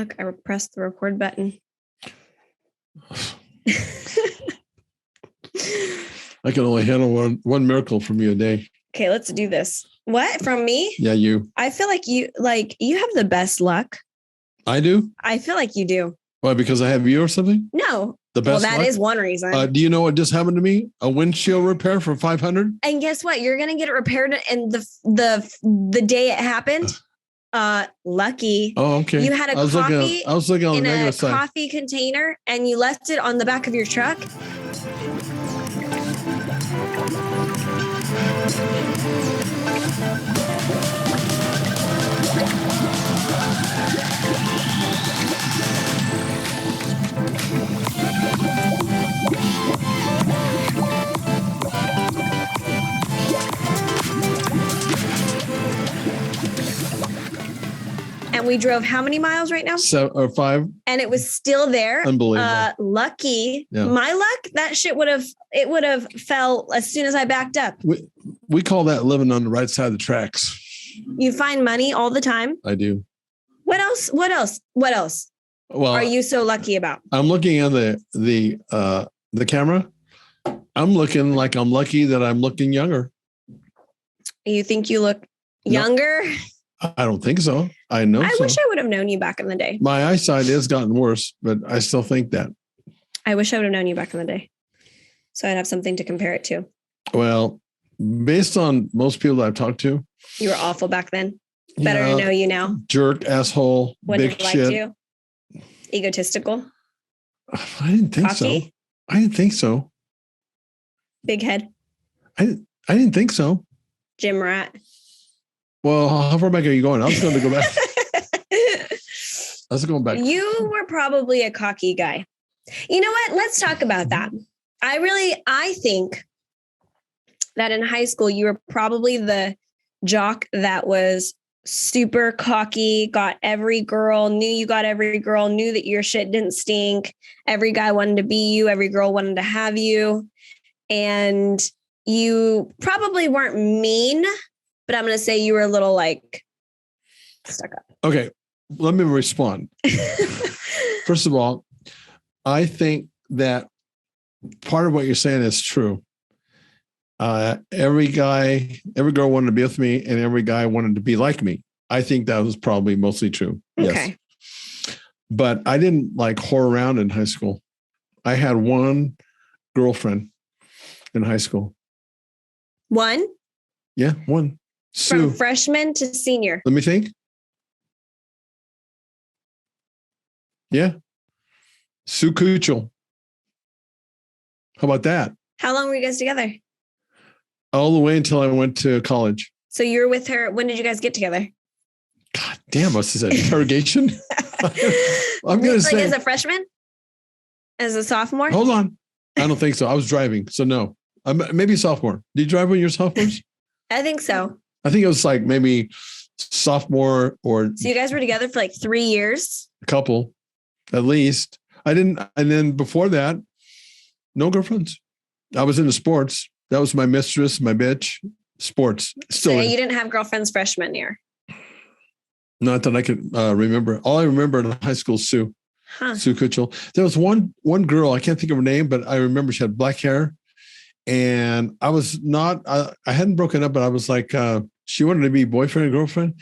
Look, I pressed the record button. I can only handle one miracle from you a day. Okay, let's do this. What? From me? Yeah, you. I feel like you have the best luck. I do? I feel like you do. Why, because I have you or something? No. The best that luck? is one reason. Do you know what just happened to me? A windshield repair for $500? And guess what? You're gonna get it repaired in the day it happened. Lucky. Oh, okay. You had I was looking on the negative side. Coffee container and you left it on the back of your truck. And we drove how many miles right now? 7 or 5. And it was still there. Unbelievable. Lucky. Yeah. My luck, that shit would have fell as soon as I backed up. We call that living on the right side of the tracks. You find money all the time. I do. What else? Well, are you so lucky about? I'm looking at the camera. I'm looking like I'm lucky that I'm looking younger. You think you look younger? No, I don't think so. I know. I wish I would have known you back in the day. My eyesight has gotten worse, but I still think that. I wish I would have known you back in the day, so I'd have something to compare it to. Well, based on most people that I've talked to, you were awful back then. Better to know you now. Jerk, asshole, wouldn't big shit. You. Egotistical. I didn't think Cocky. so. I didn't think so. Big head. I didn't think so. Gym rat. Well, how far back are you going? I was going to go back. I was going back. You were probably a cocky guy. You know what? Let's talk about that. I think that in high school, you were probably the jock that was super cocky, got every girl, knew you got every girl, knew that your shit didn't stink. Every guy wanted to be you. Every girl wanted to have you. And you probably weren't mean, but I'm going to say you were a little like stuck up. Okay. Let me respond. First of all, I think that part of what you're saying is true. Every girl wanted to be with me and every guy wanted to be like me. I think that was probably mostly true. Okay. Yes. But I didn't like whore around in high school. I had one girlfriend in high school. One? Yeah, one. Sue. From freshman to senior. Let me think. Yeah. Sue Kuchel. How about that? How long were you guys together? All the way until I went to college. So you were with her. When did you guys get together? God damn, this is an interrogation. I'm going to say. As a freshman? As a sophomore? Hold on. I don't think so. I was driving. So no. Maybe sophomore. Did you drive when you were sophomores? I think so. I think it was like maybe sophomore or. So you guys were together for like 3 years? A couple, at least. I didn't. And then before that, no girlfriends. I was into sports. That was my mistress, my bitch. Sports. Still. So you didn't have girlfriends freshman year? Not that I could remember. All I remember in high school is Sue. Huh. Sue Kuchel. There was one girl, I can't think of her name, but I remember she had black hair. And I was not, I hadn't broken up, but I was like, she wanted to be boyfriend and girlfriend.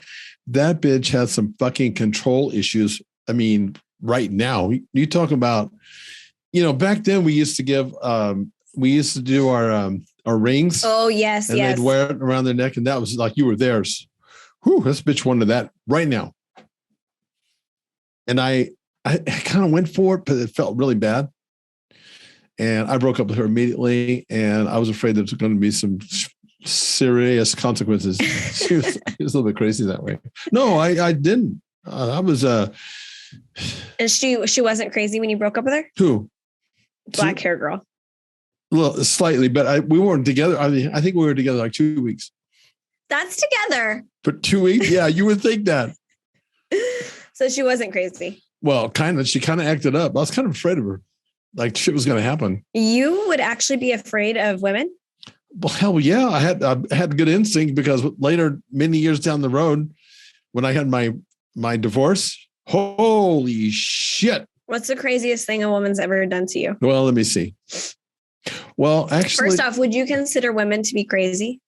That bitch had some fucking control issues. I mean, right now, you talk about, back then we used to do our rings. Oh, yes, and they'd wear it around their neck. And that was like, you were theirs. Whew, this bitch wanted that right now. And I kind of went for it, but it felt really bad. And I broke up with her immediately. And I was afraid there was going to be some serious consequences. She was a little bit crazy that way. No, I didn't. I was. And she wasn't crazy when you broke up with her? Who? Black hair girl. Well, slightly, but we weren't together. I mean, I think we were together like 2 weeks. That's together. For 2 weeks? Yeah, you would think that. So she wasn't crazy. Well, kind of. She kind of acted up. I was kind of afraid of her. Like shit was going to happen. You would actually be afraid of women? Well, hell yeah. I had good instinct because later, many years down the road, when I had my divorce, Holy shit. What's the craziest thing a woman's ever done to you? Well, let me see. Well, actually, first off, would you consider women to be crazy?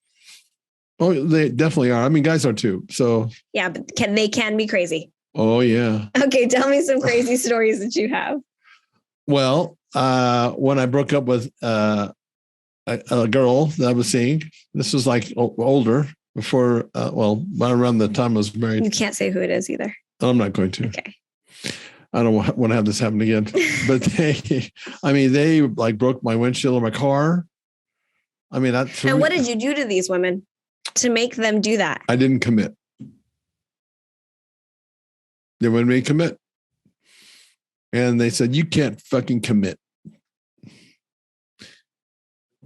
Oh, they definitely are. I mean, guys are too. So yeah, but they can be crazy. Oh yeah. Okay, tell me some crazy stories that you have. Well, when I broke up with a girl that I was seeing, this was like older before. Around the time I was married. You can't say who it is either. I'm not going to. Okay. I don't want to have this happen again. But they like broke my windshield of my car. I mean, that's. And what did you do to these women to make them do that? I didn't commit. They wanted me to commit. And they said, you can't fucking commit.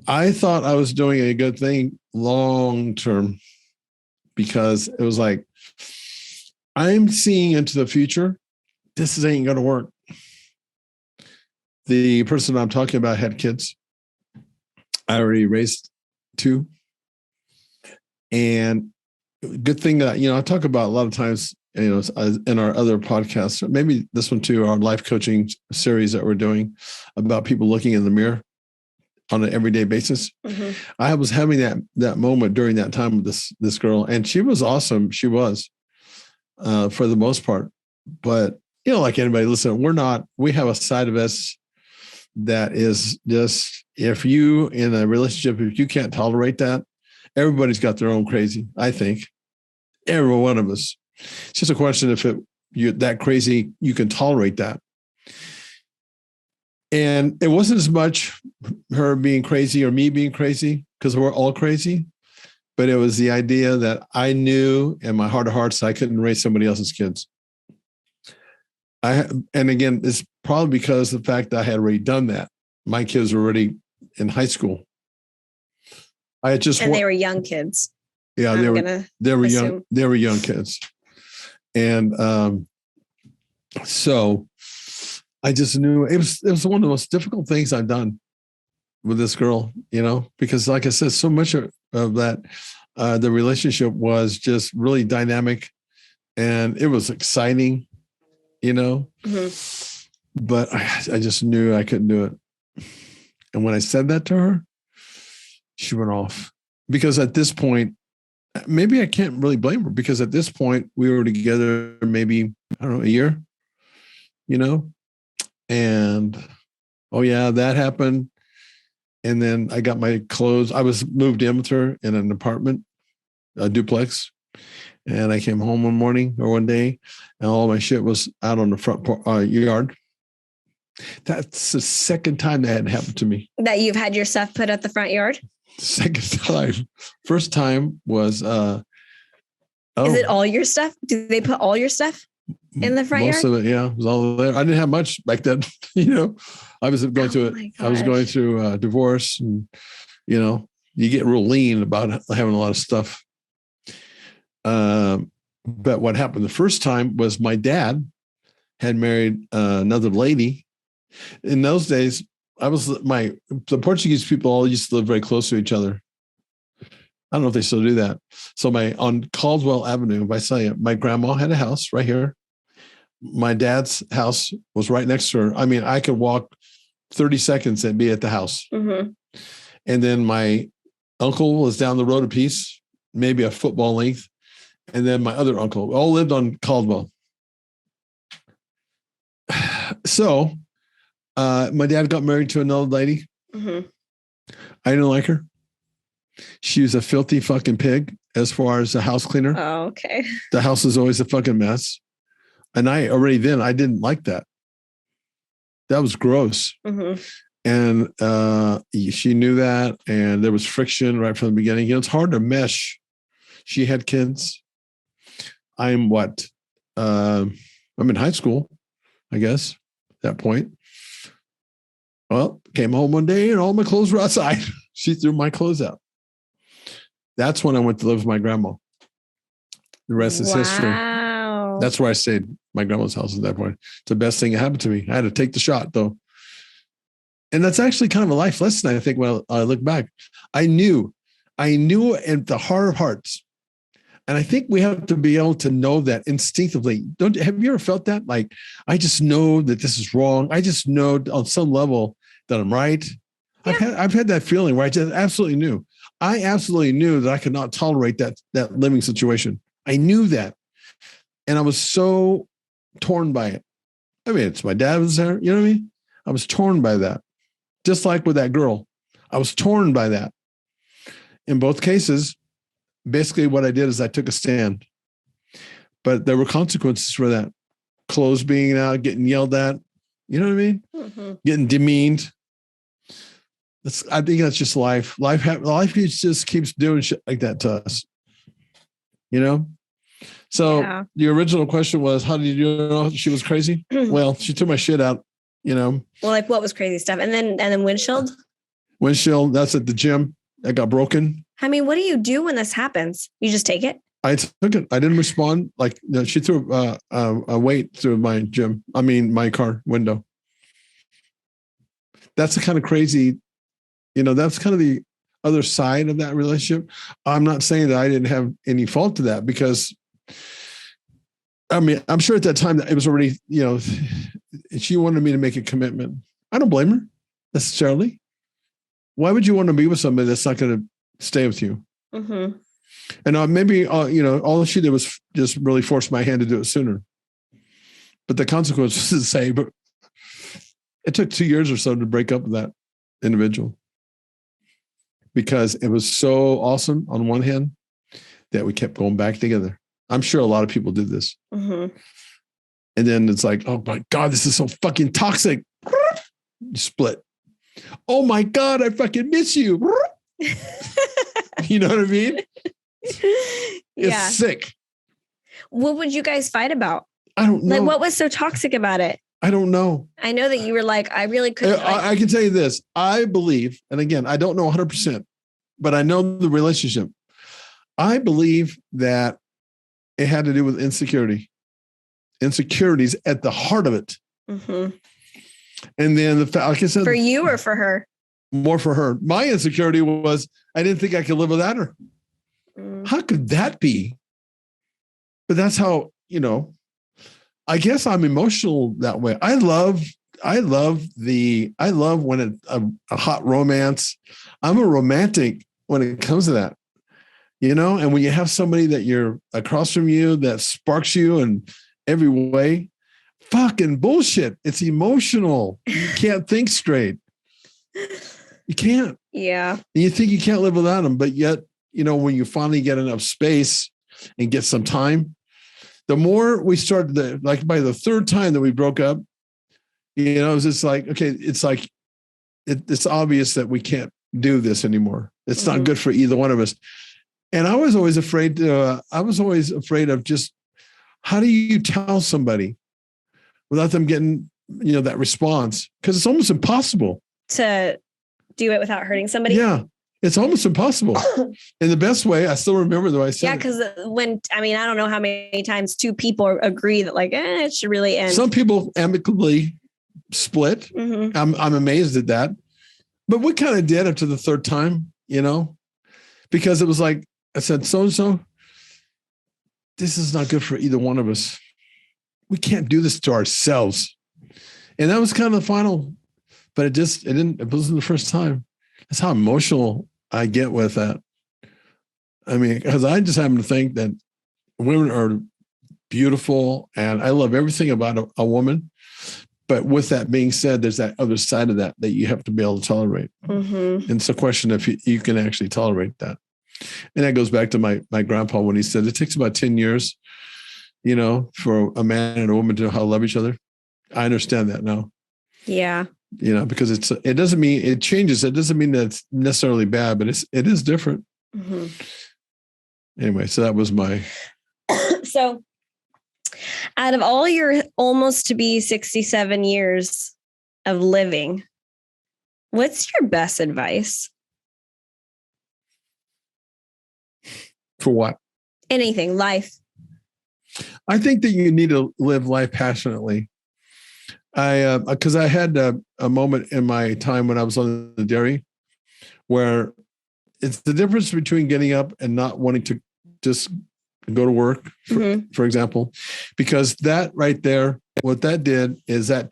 I thought I was doing a good thing long term because it was like, I'm seeing into the future. This ain't going to work. The person I'm talking about had kids. I already raised 2. And good thing that, I talk about a lot of times, in our other podcasts, maybe this one too, our life coaching series that we're doing about people looking in the mirror on an everyday basis. Mm-hmm. I was having that moment during that time with this girl, and she was awesome. She was, for the most part. But, like anybody, listen, we have a side of us that is just, if you in a relationship, if you can't tolerate that, everybody's got their own crazy, I think. Every one of us. It's just a question if you're that crazy, you can tolerate that. And it wasn't as much her being crazy or me being crazy, because we're all crazy, but it was the idea that I knew in my heart of hearts I couldn't raise somebody else's kids. And again, it's probably because of the fact that I had already done that. My kids were already in high school. They were young kids. Yeah, they were young. They were young kids. And so I just knew it was one of the most difficult things I've done with this girl, because like I said, so much of that, the relationship was just really dynamic and it was exciting, mm-hmm. But I just knew I couldn't do it. And when I said that to her, she went off, because at this point, maybe I can't really blame her, because at this point we were together maybe, I don't know, a year, and that happened. And then I got my clothes. I was moved in with her in an apartment, a duplex. And I came home one day, and all my shit was out on the front yard. That's the second time that had happened to me. That you've had your stuff put at the front yard? Second time. First time was Is it all your stuff? Do they put all your stuff in the front yard? Most of it, yeah, was all there. I didn't have much back then. I was going through a divorce, and you get real lean about having a lot of stuff. But what happened the first time was my dad had married another lady. In those days, the Portuguese people all used to live very close to each other. I don't know if they still do that. So on Caldwell Avenue, Visalia, my grandma had a house right here. My dad's house was right next to her. I mean, I could walk 30 seconds and be at the house. Mm-hmm. And then my uncle was down the road a piece, maybe a football length. And then my other uncle all lived on Caldwell. So my dad got married to another lady. Mm-hmm. I didn't like her. She was a filthy fucking pig as far as the house cleaner. Oh, okay. The house is always a fucking mess. And I didn't like that. That was gross. Mm-hmm. And she knew that. And there was friction right from the beginning. It's hard to mesh. She had kids. I'm in high school, I guess, at that point. Well, came home one day and all my clothes were outside. She threw my clothes out. That's when I went to live with my grandma. The rest is history. That's where I stayed, my grandma's house at that point. It's the best thing that happened to me. I had to take the shot, though. And that's actually kind of a life lesson, I think, when I look back. I knew in the heart of hearts, And I think we have to be able to know that instinctively. Have you ever felt that? Like, I just know that this is wrong. I just know on some level that I'm right. Yeah. I've had that feeling where I just absolutely knew. I absolutely knew that I could not tolerate that living situation. I knew that. And I was so torn by it. I mean, it's my dad was there. You know what I mean? I was torn by that. Just like with that girl, I was torn by that. In both cases, basically what I did is I took a stand. But there were consequences for that. Clothes being out, getting yelled at. You know what I mean? Mm-hmm. Getting demeaned. I think that's just life. Life just keeps doing shit like that to us. You know? So the original question was, how did you know she was crazy? Well, she took my shit out, you know. Well, like what was crazy stuff? And then windshield? Windshield, that's at the gym. That got broken. I mean, what do you do when this happens? You just take it? I took it. I didn't respond. Like, she threw a weight through my car window. That's the kind of crazy, that's kind of the other side of that relationship. I'm not saying that I didn't have any fault to that, because I mean, I'm sure at that time that it was already, she wanted me to make a commitment. I don't blame her necessarily. Why would you want to be with somebody that's not going to stay with you? Mm-hmm. And maybe, all she did was just really force my hand to do it sooner. But the consequence was the same. But it took 2 years or so to break up with that individual, because it was so awesome on one hand that we kept going back together. I'm sure a lot of people did this. Mm-hmm. And then it's like, oh my God, this is so fucking toxic. You split. Oh my God, I fucking miss you. You know what I mean? It's sick. What would you guys fight about? I don't know. Like, what was so toxic about it? I don't know. I know that you were like, I really couldn't. I can tell you this. I believe, and again, I don't know 100%, but I know the relationship. I believe that it had to do with insecurity. Insecurities at the heart of it. Mm-hmm. And then like I said, for you or for her? More for her. My insecurity was I didn't think I could live without her. How could that be? But that's how, I guess I'm emotional that way. I love when a hot romance. I'm a romantic when it comes to that, and when you have somebody that you're across from you that sparks you in every way, fucking bullshit. It's emotional. You can't think straight. You can't. Yeah. And you think you can't live without them, but yet, when you finally get enough space and get some time, the more we started by the third time that we broke up, it's just like, okay, it's like, it's obvious that we can't do this anymore. It's not good for either one of us. And I was always afraid of just, how do you tell somebody without them getting, that response? Because it's almost impossible to do it without hurting somebody. Yeah. It's almost impossible. In the best way, I still remember the way I said it. Yeah, because I don't know how many times two people agree that it should really end. Some people amicably split. Mm-hmm. I'm amazed at that. But we kind of did up to the third time, because it was like, I said, so-and-so, this is not good for either one of us. We can't do this to ourselves. And that was kind of the final, but it wasn't the first time. That's how emotional I get with that. I mean, because I just happen to think that women are beautiful and I love everything about a woman. But with that being said, there's that other side of that you have to be able to tolerate. Mm-hmm. And it's a question if you can actually tolerate that. And that goes back to my grandpa when he said it takes about 10 years, for a man and a woman to know how to love each other. I understand that now. Yeah. Because it doesn't mean it changes. It doesn't mean that it's necessarily bad, but it is different. Mm-hmm. Anyway, so that was my. So out of all your almost to be 67 years of living, what's your best advice? For what? Anything, life. I think that you need to live life passionately. Because I had a moment in my time when I was on the dairy where it's the difference between getting up and not wanting to just go to work, for example, because that right there, what that did is that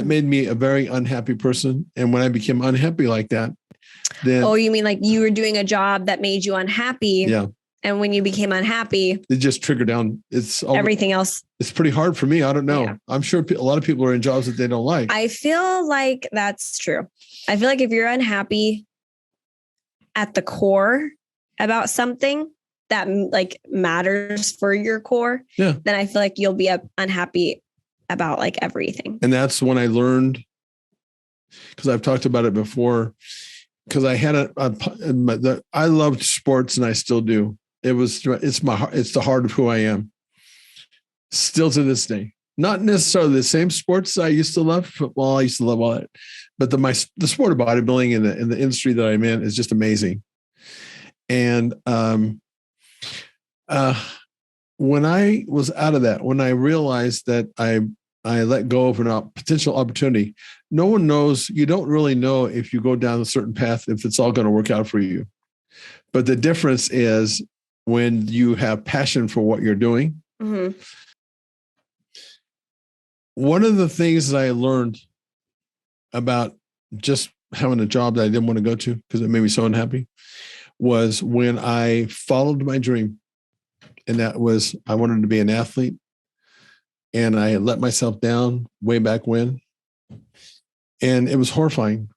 made me a very unhappy person. And when I became unhappy like that, then. Oh, you mean like you were doing a job that made you unhappy? Yeah. And when you became unhappy, it just triggered down. Everything else. It's pretty hard for me. I don't know. Yeah. I'm sure a lot of people are in jobs that they don't like. I feel like that's true. I feel like if you're unhappy at the core about something that like matters for your core, then I feel like you'll be unhappy about like everything. And that's when I learned, because I've talked about it before, because I had I loved sports and I still do. It's the heart of who I am. Still to this day. Not necessarily the same sports I used to love. Football, I used to love all that. But the sport of bodybuilding in the industry that I'm in is just amazing. And when I was out of that, when I realized that I let go of a potential opportunity, no one knows. You don't really know if you go down a certain path, if it's all going to work out for you. But the difference is when you have passion for what you're doing. Mm-hmm. One of the things that I learned about just having a job that I didn't want to go to because it made me so unhappy was when I followed my dream. And that was, I wanted to be an athlete. And I let myself down way back when. And it was horrifying.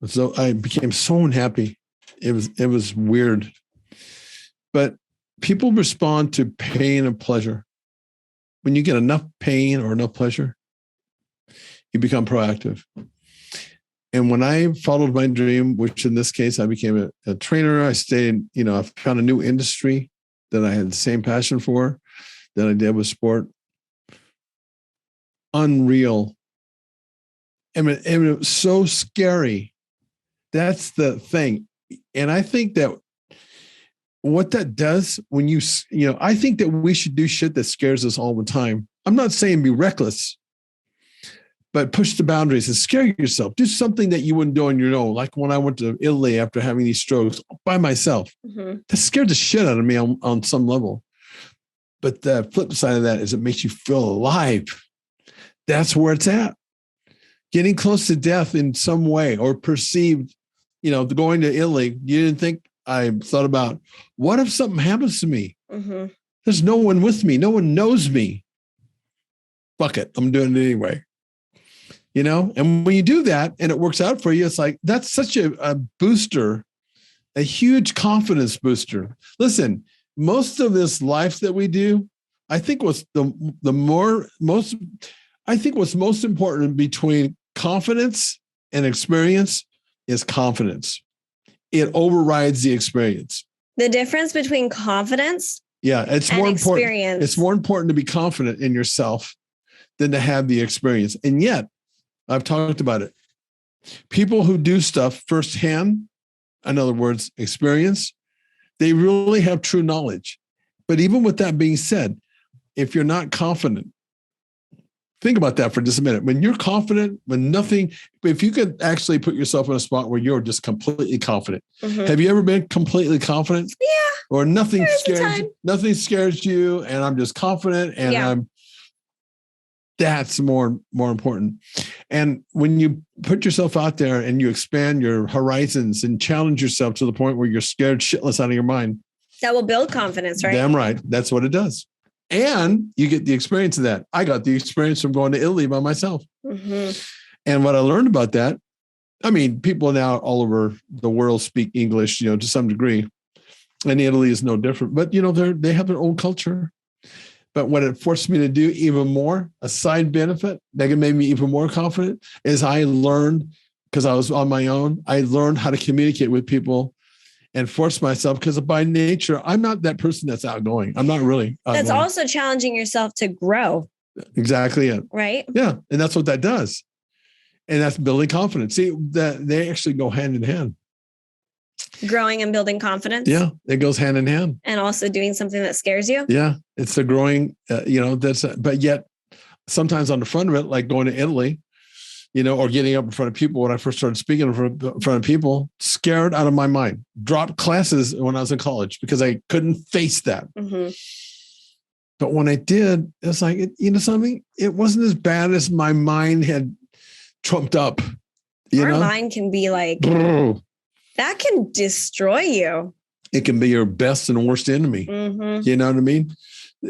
So I became so unhappy. It was weird. But people respond to pain and pleasure. When you get enough pain or enough pleasure, you become proactive. And when I followed my dream, which in this case, I became a trainer, I stayed, I found a new industry that I had the same passion for that I did with sport. Unreal. I mean, it was so scary. That's the thing. And I think that what that does when I think that we should do shit that scares us all the time. I'm not saying be reckless, but push the boundaries and scare yourself. Do something that you wouldn't do on your own. Like when I went to Italy after having these strokes by myself, that scared the shit out of me on some level. But the flip side of that is it makes you feel alive. That's where it's at. Getting close to death in some way or perceived, going to Italy, you didn't think I thought about, what if something happens to me? Mm-hmm. There's no one with me. No one knows me. Fuck it. I'm doing it anyway. And when you do that and it works out for you, it's like, that's such a booster, a huge confidence booster. Listen, most of this life that we do, I think what's what's most important between confidence and experience is confidence. It overrides the experience. The difference between confidence it's and more experience. Important. It's more important to be confident in yourself than to have the experience. And yet, I've talked about it. People who do stuff firsthand, in other words, experience, they really have true knowledge. But even with that being said, if you're not confident, think about that for just a minute. When you're confident, if you could actually put yourself in a spot where you're just completely confident. Mm-hmm. Have you ever been completely confident? Yeah. Or nothing scares you and I'm just confident and that's more important. And when you put yourself out there and you expand your horizons and challenge yourself to the point where you're scared shitless out of your mind. That will build confidence, right? Damn right. That's what it does. And you get the experience of that. I got the experience from going to Italy by myself. Mm-hmm. And what I learned about that, I mean, people now all over the world speak English, to some degree. And Italy is no different. But, they have their own culture. But what it forced me to do even more, a side benefit that made me even more confident, is I learned, because I was on my own, I learned how to communicate with people and force myself, because by nature, I'm not that person that's outgoing. I'm not really outgoing. That's also challenging yourself to grow. Exactly it. Right? Yeah. And that's what that does. And that's building confidence. See, that they actually go hand in hand. Growing and building confidence. Yeah, it goes hand in hand. And also doing something that scares you. Yeah, it's the growing, but yet sometimes on the front of it, like going to Italy, or getting up in front of people. When I first started speaking in front of people, scared out of my mind, dropped classes when I was in college because I couldn't face that. Mm-hmm. But when I did, it's like, something, it wasn't as bad as my mind had trumped up. Our mind can be like, that can destroy you. It can be your best and worst enemy. Mm-hmm. You know what I mean?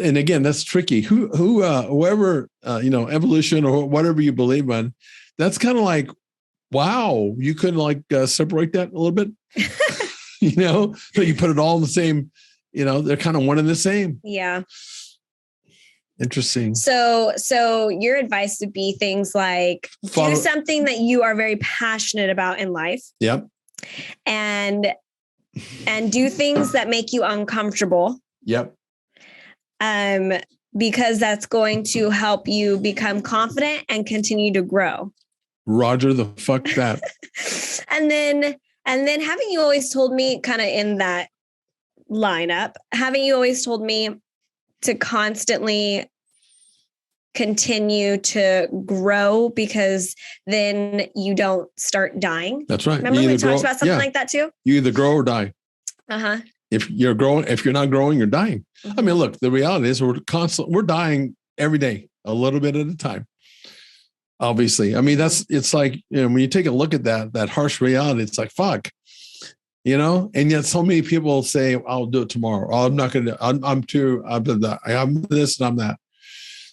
And again, that's tricky. Whoever, evolution or whatever you believe in, that's kind of like, wow, you couldn't separate that a little bit, so you put it all in the same, they're kind of one and the same. Yeah. Interesting. So your advice would be things like do something that you are very passionate about in life. Yep. And do things that make you uncomfortable. Yep. Because that's going to help you become confident and continue to grow. Roger the fuck that. and then having you always told me kind of in that lineup, having you always told me to constantly continue to grow because then you don't start dying. That's right. Remember we talked about something like that too? You either grow or die. Uh-huh. If you're not growing, you're dying. Mm-hmm. I mean, look, the reality is we're dying every day, a little bit at a time. Obviously. I mean, it's like, when you take a look at that harsh reality, it's like, fuck, and yet so many people say, I'll do it tomorrow. Oh, I'm not going to, I'm this and I'm that.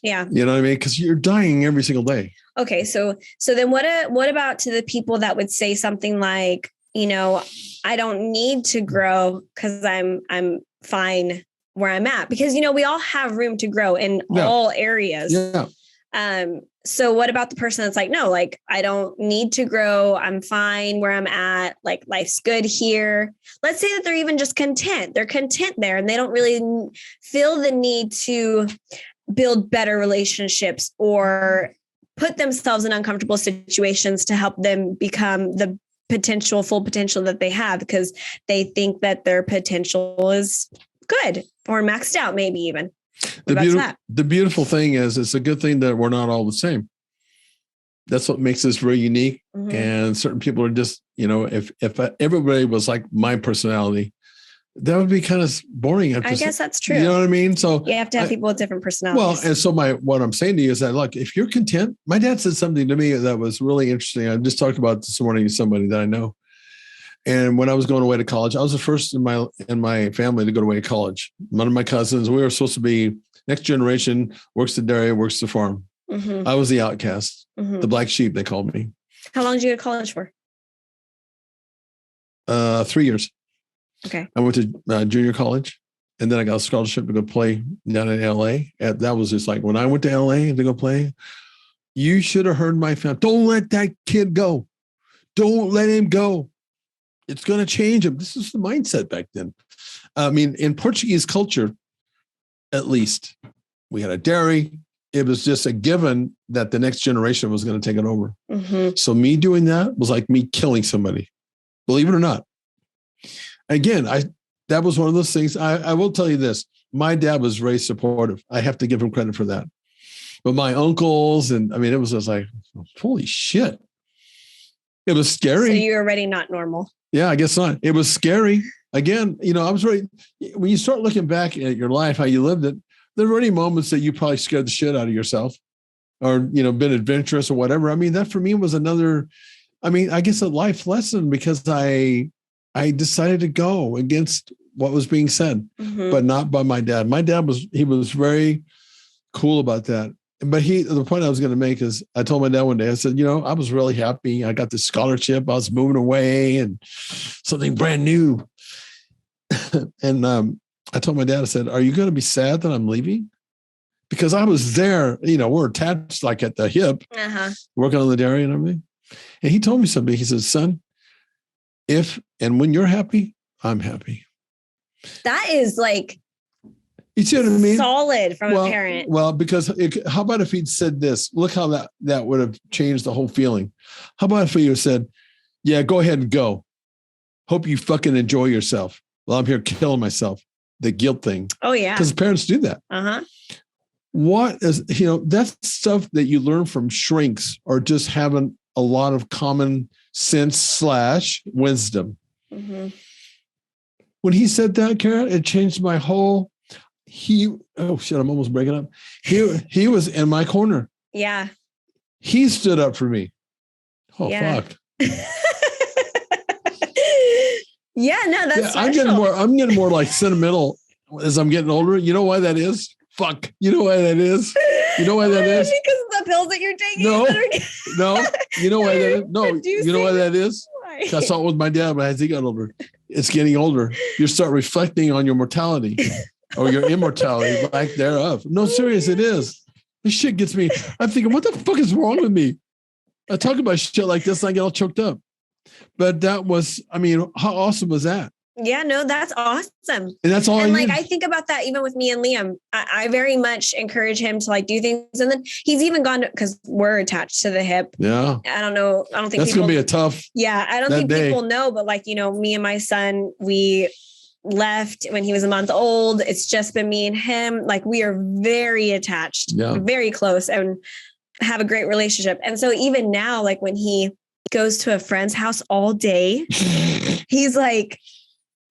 Yeah. You know what I mean? Because you're dying every single day. Okay. So then what about to the people that would say something like, I don't need to grow because I'm fine where I'm at, because, we all have room to grow in all areas. Yeah. So what about the person that's like, no, I don't need to grow. I'm fine where I'm at. Life's good here. Let's say that they're even just content. They're content there and they don't really feel the need to build better relationships or put themselves in uncomfortable situations to help them become the full potential that they have, because they think that their potential is good or maxed out, maybe even. The beautiful thing is, it's a good thing that we're not all the same. That's what makes us very unique. Mm-hmm. And certain people are just, if everybody was like my personality, that would be kind of boring. I guess that's true. You know what I mean? So you have to have people with different personalities. Well, and so what I'm saying to you is that, look, if you're content, my dad said something to me that was really interesting. I just talked about this morning to somebody that I know. And when I was going away to college, I was the first in my family to go away to college. One of my cousins, we were supposed to be next generation, works the dairy, works the farm. Mm-hmm. I was the outcast, the black sheep, they called me. How long did you go to college for? 3 years. Okay. I went to junior college, and then I got a scholarship to go play down in LA. And that was just like, when I went to LA to go play, you should have heard my family. Don't let that kid go. Don't let him go. It's going to change him. This is the mindset back then. I mean, in Portuguese culture, at least, we had a dairy. It was just a given that the next generation was going to take it over. Mm-hmm. So me doing that was like me killing somebody, believe it or not. Again, that was one of those things. I will tell you this. My dad was very supportive. I have to give him credit for that. But my uncles, and I mean, it was just like, holy shit. It was scary. So you're already not normal. Yeah, I guess not. It was scary. Again, I was right. When you start looking back at your life, how you lived it, there were any moments that you probably scared the shit out of yourself or, been adventurous or whatever. I mean, that for me was another, I guess a life lesson, because I decided to go against what was being said, but not by my dad. My dad was very cool about that. But the point I was going to make is, I told my dad one day, I said, I was really happy. I got this scholarship. I was moving away and something brand new. And I told my dad, I said, are you going to be sad that I'm leaving? Because I was there, we're attached like at the hip, working on the dairy and everything. And he told me something. He said, son, if and when you're happy, I'm happy. That is like, you see what I mean? Solid from a parent. Well, because how about if he'd said this? Look how that would have changed the whole feeling. How about if he had said, yeah, go ahead and go. Hope you fucking enjoy yourself. Well, I'm here killing myself. The guilt thing. Oh, yeah. Because parents do that. What is, that's stuff that you learn from shrinks or just having a lot of common sense / wisdom. Mm-hmm. When he said that, Cara, it changed my whole. Oh shit! I'm almost breaking up. He was in my corner. Yeah. He stood up for me. Oh yeah. fuck. Yeah, no, that's I'm getting more like sentimental as I'm getting older. You know why that is? Fuck. You know why that is? You know why that is? Because of the pills that you're taking. No. You know why that is? No. You know why that is? Why? I saw it with my dad, but as he got older, it's getting older. You start reflecting on your mortality or your immortality, lack thereof. No, serious, it is. This shit gets me. I'm thinking, what the fuck is wrong with me? I talk about shit like this and I get all choked up. But that was, I mean, how awesome was that? Yeah, no, that's awesome. And that's all and I need. I think about that even with me and Liam. I very much encourage him to like do things. And then he's even gone because we're attached to the hip. Yeah. I don't know. I don't think that's going to be a tough. Yeah. I don't think people know, but like, me and my son, we left when he was a month old. It's just been me and him. Like we are very attached, very close and have a great relationship. And so even now, like when he goes to a friend's house all day, he's like,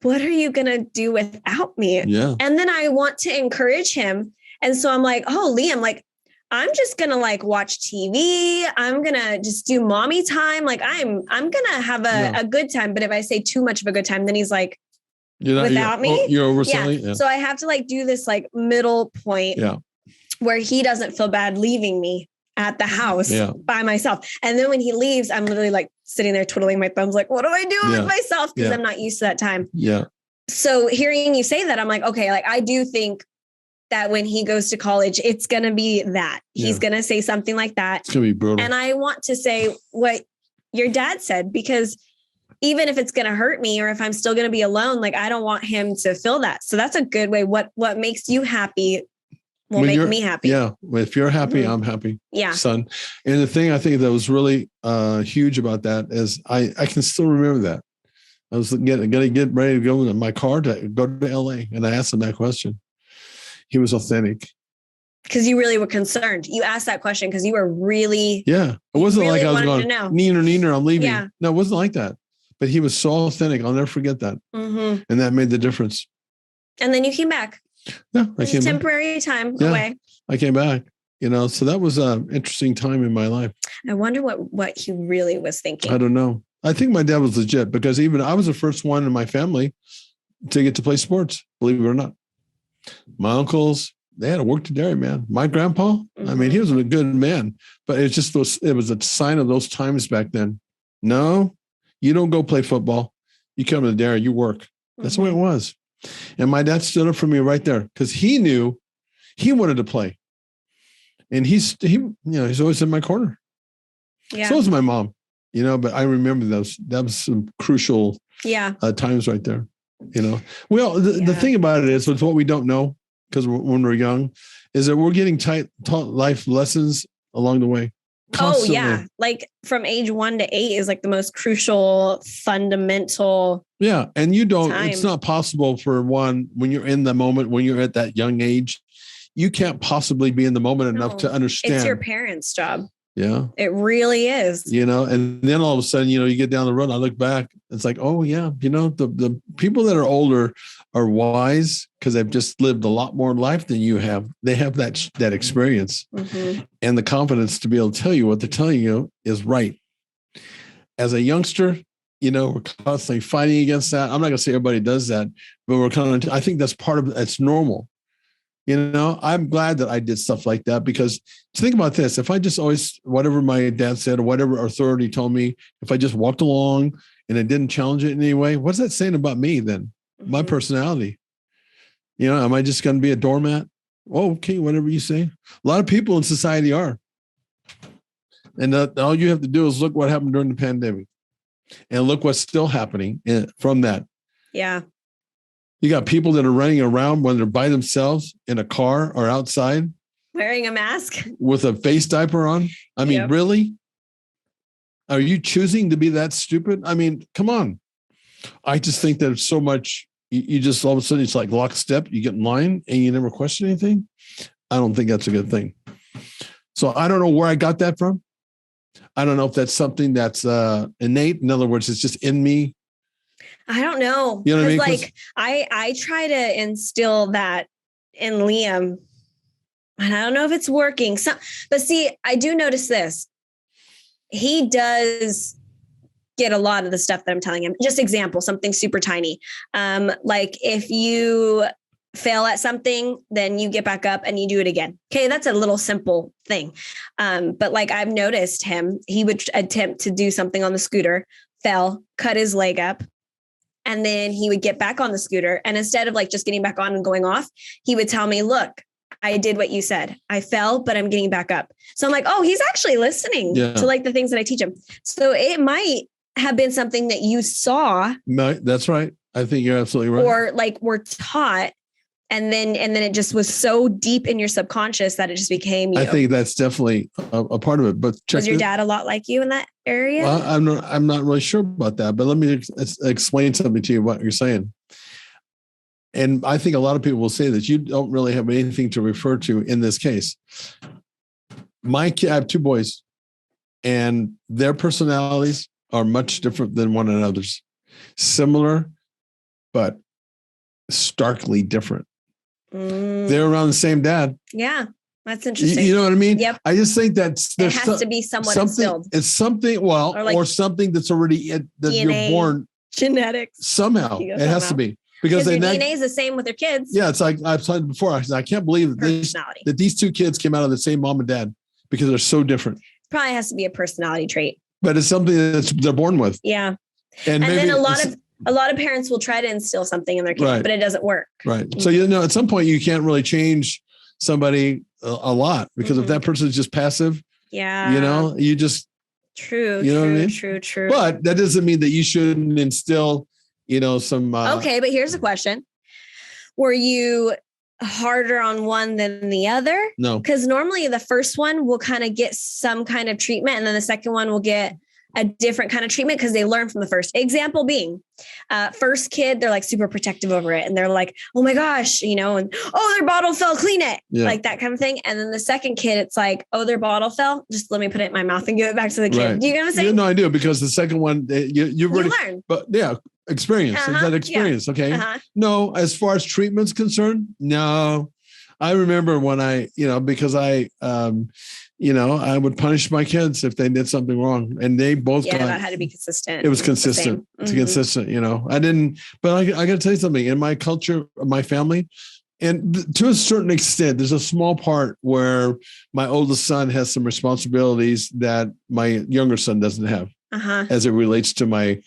what are you going to do without me? Yeah. And then I want to encourage him. And so I'm like, oh, Liam, like, I'm just going to like watch TV. I'm going to just do mommy time. Like I'm going to have a good time. But if I say too much of a good time, then he's like, without me, you're overselling. Yeah. So I have to like do this like middle point where he doesn't feel bad leaving me at the house by myself. And then when he leaves, I'm literally like sitting there twiddling my thumbs, like, what do I do with myself? Because I'm not used to that time. Yeah. So hearing you say that, I'm like, okay, like I do think that when he goes to college, it's going to be that he's going to say something like that. It's going to be brutal. And I want to say what your dad said, because even if it's going to hurt me or if I'm still going to be alone, like I don't want him to feel that. So that's a good way. What makes you happy will make me happy. Yeah. If you're happy, I'm happy. Yeah. Son. And the thing I think that was really huge about that is I can still remember that. I was going to get ready to go in my car to go to LA. And I asked him that question. He was authentic. Because you really were concerned. You asked that question because you were really. Yeah. It wasn't really like I was going, Neener, I'm leaving. Yeah. No, it wasn't like that. But he was so authentic. I'll never forget that. Mm-hmm. And that made the difference. And then you came back. Yeah, I came temporary back. Time away. I came back, so that was an interesting time in my life. I wonder what he really was thinking. I don't know. I think my dad was legit because even I was the first one in my family to get to play sports, believe it or not. My uncles, they had to work to dairy, man. My grandpa, I mean, he was a good man, but it was a sign of those times back then. No, you don't go play football. You come to the dairy, you work. That's the way it was. And my dad stood up for me right there because he knew he wanted to play. And he's always in my corner. Yeah. So was my mom, but I remember that was some crucial times right there, Well, the thing about it is with what we don't know, because when we're young, is that we're getting taught life lessons along the way. Constantly. Oh, yeah. Like from age 1 to 8 is like the most crucial, fundamental. Yeah. And it's not possible for one, when you're in the moment, when you're at that young age, you can't possibly be in the moment enough to understand. It's your parents' job. Yeah. It really is. And then all of a sudden, you get down the road, I look back, it's like, oh yeah, the people that are older are wise because they've just lived a lot more life than you have. They have that experience and the confidence to be able to tell you what they're telling you is right. As a youngster, we're constantly fighting against that. I'm not going to say everybody does that, but I think that's part of it's normal. I'm glad that I did stuff like that because think about this. If I just always, whatever my dad said or whatever authority told me, if I just walked along and I didn't challenge it in any way, what's that saying about me then? My personality? Am I just going to be a doormat? Oh, okay, whatever you say. A lot of people in society are. And all you have to do is look what happened during the pandemic and look what's still happening from that. Yeah. You got people that are running around when they're by themselves in a car or outside. Wearing a mask. With a face diaper on. I mean, really? Are you choosing to be that stupid? I mean, come on. I just think there's so much, you just all of a sudden it's like lockstep. You get in line and you never question anything. I don't think that's a good thing. So I don't know where I got that from. I don't know if that's something that's innate. In other words, it's just in me. I don't know. You know what I mean? Like I try to instill that in Liam, and I don't know if it's working. But see, I do notice this. He does get a lot of the stuff that I'm telling him. Just example, something super tiny. Like if you fail at something, then you get back up and you do it again. Okay, that's a little simple thing. But like I've noticed him, he would attempt to do something on the scooter, fell, cut his leg up, and then he would get back on the scooter. And instead of like just getting back on and going off, he would tell me, look, I did what you said. I fell, but I'm getting back up. So I'm like, oh, he's actually listening to like the things that I teach him. So it might have been something that you saw. No, that's right. I think you're absolutely right. Or like were taught. And then it just was so deep in your subconscious that it just became you. I think that's definitely a part of it. But was your dad a lot like you in that area? Well, I'm not really sure about that. But let me explain something to you what you're saying. And I think a lot of people will say that you don't really have anything to refer to in this case. I have two boys, and their personalities are much different than one another's. Similar, but starkly different. They're around the same dad. Yeah, that's interesting. You know what I mean? Yep. I just think that it has to be somewhat instilled. It's something, well, or something that's already that DNA, you're born genetics. Somehow it has to be because your DNA is the same with their kids. Yeah, it's like I've said before. I can't believe that these two kids came out of the same mom and dad because they're so different. Probably has to be a personality trait, but it's something that they're born with. Yeah, and then a lot of parents will try to instill something in their kids, but it doesn't work. Right. So, at some point you can't really change somebody a lot because if that person is just passive, you just. True. You know what I mean? True. But that doesn't mean that you shouldn't instill, some. Okay. But here's a question. Were you harder on one than the other? No. Because normally the first one will kind of get some kind of treatment and then the second one will get a different kind of treatment because they learn from the first. Example being, first kid, they're like super protective over it. And they're like, oh my gosh, and their bottle fell, clean it. Yeah. Like that kind of thing. And then the second kid, it's like, oh, their bottle fell. Just let me put it in my mouth and give it back to the kid. Right. Do you know what I'm saying? No, I do. Because the second one, you already learn. But yeah, experience. It's that experience. Yeah. Okay. No, as far as treatment's concerned, no. I remember when because I would punish my kids if they did something wrong, and they both that had to be consistent. It was consistent. It's consistent. I didn't, but I got to tell you something. In my culture, my family, and to a certain extent, there's a small part where my oldest son has some responsibilities that my younger son doesn't have, as it relates to my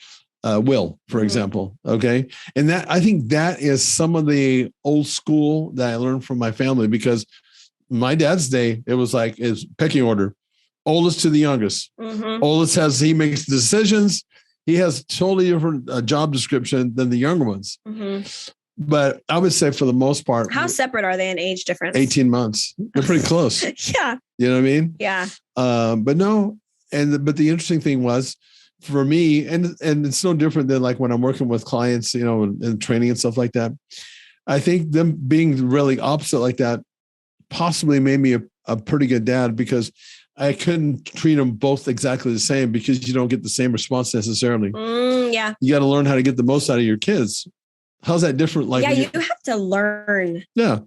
will, for example. Okay. And that, I think that is some of the old school that I learned from my family, because my dad's day, it was like his pecking order, oldest to the youngest. Oldest he makes decisions. He has totally different job description than the younger ones. But I would say for the most part, how separate are they in age difference? 18 months. They're pretty close. Yeah. You know what I mean? Yeah. But no. But the interesting thing was, for me, and it's no different than like when I'm working with clients, and training and stuff like that. I think them being really opposite like that possibly made me a pretty good dad, because I couldn't treat them both exactly the same, because you don't get the same response necessarily. Yeah. You got to learn how to get the most out of your kids. How's that different? Like, you have to learn. Yeah.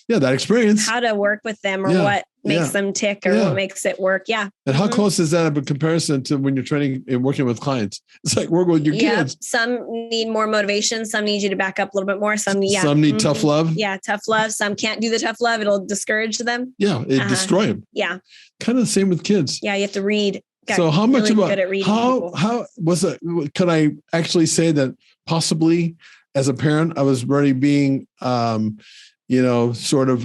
That experience. How to work with them, or what makes them tick, or what makes it work. Yeah. And how close is that in comparison to when you're training and working with clients? It's like working with your kids. Some need more motivation. Some need you to back up a little bit more. Some need tough love. Yeah. Tough love. Some can't do the tough love. It'll discourage them. Yeah. It destroy them. Yeah. Kind of the same with kids. Yeah. You have to read. So how much about how was it? Could I actually say that possibly as a parent, I was already being, sort of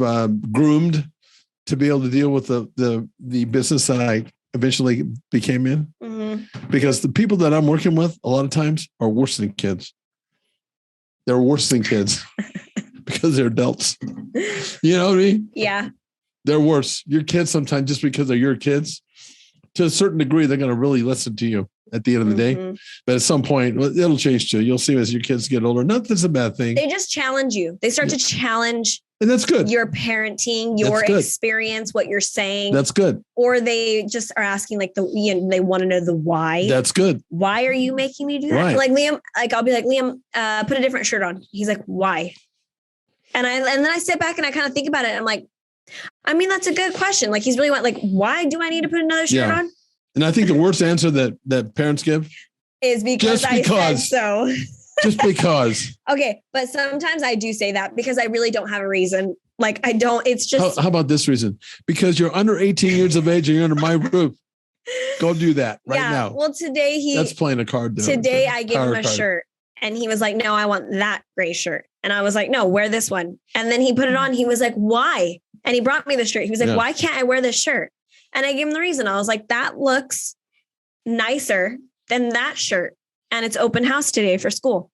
groomed to be able to deal with the business that I eventually became in? Because the people that I'm working with a lot of times are worse than kids. They're worse than kids because they're adults. You know what I mean? Yeah. They're worse. Your kids sometimes, just because they're your kids, to a certain degree, they're going to really listen to you at the end of the day. But at some point, it'll change too. You'll see as your kids get older. Not that's a bad thing. They just challenge you. They start to challenge And that's good. Your parenting, your experience, what you're saying. That's good. Or they just are asking like they want to know the why. That's good. Why are you making me do that? Right. Like Liam, I'll be like, Liam, put a different shirt on. He's like, why? And then I sit back and I kind of think about it. And I'm like, I mean, that's a good question. Like he's really like, why do I need to put another shirt on? And I think the worst answer that parents give is because I said so. Just because. Okay. But sometimes I do say that because I really don't have a reason. Like I don't, it's just. How about this reason? Because you're under 18 years of age and you're under my roof. Go do that now. Well, today that's playing a card. Today I gave him a shirt and he was like, no, I want that gray shirt. And I was like, no, wear this one. And then he put it on. He was like, why? And he brought me the shirt. He was like, why can't I wear this shirt? And I gave him the reason. I was like, that looks nicer than that shirt. And it's open house today for school.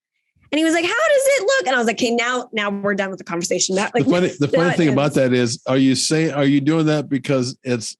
And he was like, how does it look? And I was like, okay, now we're done with the conversation. The funny thing about that is, are you doing that because it's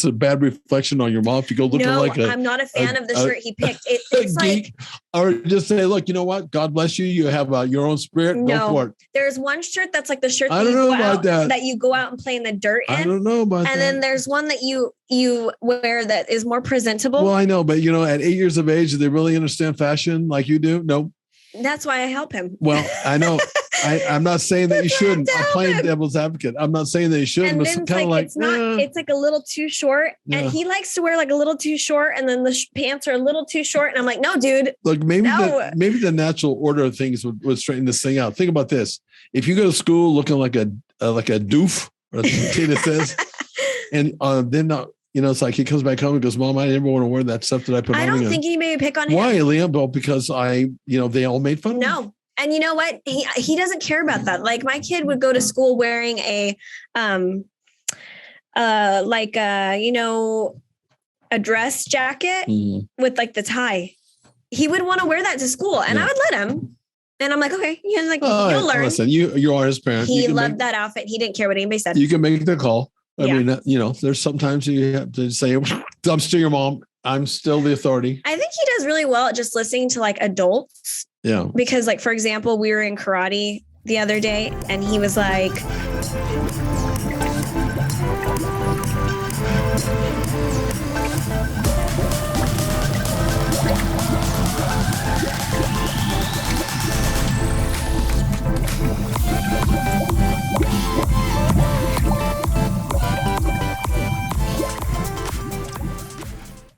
a bad reflection on your mom? If you go looking I'm not a fan of the shirt he picked. It's geek, or just say, look, you know what? God bless you. You have your own spirit. Go for it. There's one shirt that's like the shirt that you go out and play in the dirt in. I don't know about that. And then there's one that you wear that is more presentable. Well, I know, but at 8 years of age, do they really understand fashion like you do? No. That's why I help him. Well, I know. I'm not saying that you shouldn't. I'm playing devil's advocate. I'm not saying that you shouldn't. And it's kind of like it's like a little too short, and he likes to wear like a little too short, and then the pants are a little too short. And I'm like, no, dude. Look, maybe the natural order of things would straighten this thing out. Think about this: if you go to school looking like a doof, or the kid that says, and then. It's like he comes back home and goes, Mom, I never want to wear that stuff that I put on. I don't think he made me pick on him. Why, Liam? Well, because they all made fun of him. No. And you know what? He doesn't care about that. Like my kid would go to school wearing a dress jacket with like the tie. He would want to wear that to school and I would let him. And I'm like, okay, you'll learn. Listen, you are his parent. He loved that outfit. He didn't care what anybody said. You can make the call. I mean, there's sometimes you have to say, I'm still your mom. I'm still the authority. I think he does really well at just listening to like adults. Yeah. Because like, for example, we were in karate the other day and he was like,